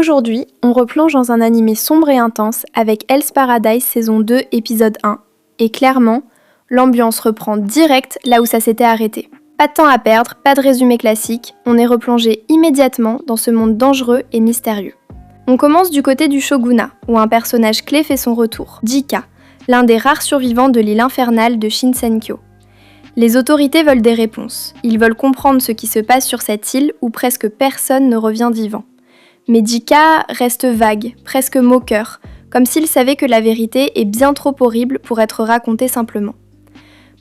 Aujourd'hui, on replonge dans un animé sombre et intense avec Hell's Paradise saison 2 épisode 1. Et clairement, l'ambiance reprend direct là où ça s'était arrêté. Pas de temps à perdre, pas de résumé classique, on est replongé immédiatement dans ce monde dangereux et mystérieux. On commence du côté du shogunat, où un personnage clé fait son retour, Jika, l'un des rares survivants de l'île infernale de Shinsenkyo. Les autorités veulent des réponses, ils veulent comprendre ce qui se passe sur cette île où presque personne ne revient vivant. Mais Jika reste vague, presque moqueur, comme s'il savait que la vérité est bien trop horrible pour être racontée simplement.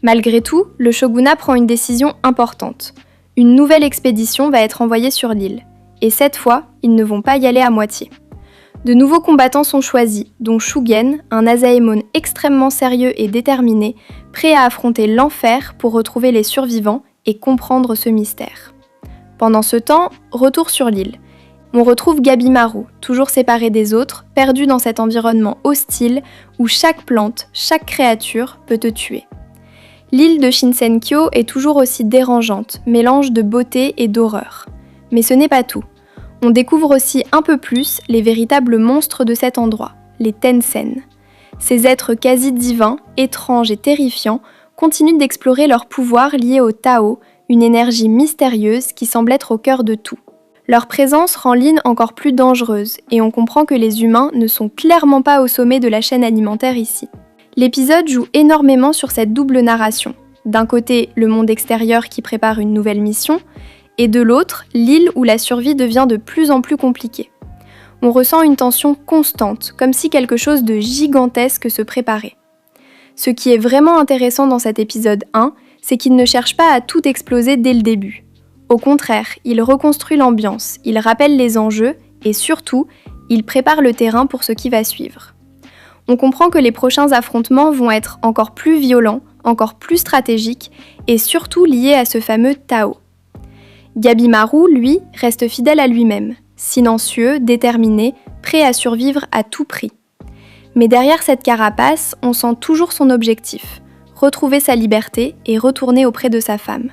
Malgré tout, le shogunat prend une décision importante. Une nouvelle expédition va être envoyée sur l'île. Et cette fois, ils ne vont pas y aller à moitié. De nouveaux combattants sont choisis, dont Shugen, un Asaemon extrêmement sérieux et déterminé, prêt à affronter l'enfer pour retrouver les survivants et comprendre ce mystère. Pendant ce temps, retour sur l'île. On retrouve Gabimaru, toujours séparé des autres, perdu dans cet environnement hostile où chaque plante, chaque créature peut te tuer. L'île de Shinsenkyo est toujours aussi dérangeante, mélange de beauté et d'horreur. Mais ce n'est pas tout. On découvre aussi un peu plus les véritables monstres de cet endroit, les Tensen. Ces êtres quasi divins, étranges et terrifiants, continuent d'explorer leurs pouvoirs liés au Tao, une énergie mystérieuse qui semble être au cœur de tout. Leur présence rend l'île encore plus dangereuse, et on comprend que les humains ne sont clairement pas au sommet de la chaîne alimentaire ici. L'épisode joue énormément sur cette double narration. D'un côté, le monde extérieur qui prépare une nouvelle mission, et de l'autre, l'île où la survie devient de plus en plus compliquée. On ressent une tension constante, comme si quelque chose de gigantesque se préparait. Ce qui est vraiment intéressant dans cet épisode 1, c'est qu'il ne cherche pas à tout exploser dès le début. Au contraire, il reconstruit l'ambiance, il rappelle les enjeux et surtout, il prépare le terrain pour ce qui va suivre. On comprend que les prochains affrontements vont être encore plus violents, encore plus stratégiques et surtout liés à ce fameux Tao. Gabimaru, lui, reste fidèle à lui-même, silencieux, déterminé, prêt à survivre à tout prix. Mais derrière cette carapace, on sent toujours son objectif, retrouver sa liberté et retourner auprès de sa femme.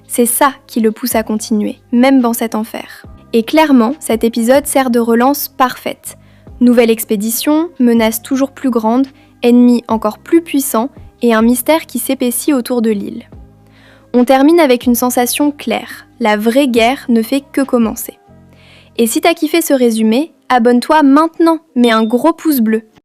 C'est ça qui le pousse à continuer, même dans cet enfer. Et clairement, cet épisode sert de relance parfaite. Nouvelle expédition, menace toujours plus grande, ennemi encore plus puissant et un mystère qui s'épaissit autour de l'île. On termine avec une sensation claire, la vraie guerre ne fait que commencer. Et si t'as kiffé ce résumé, abonne-toi maintenant, mets un gros pouce bleu.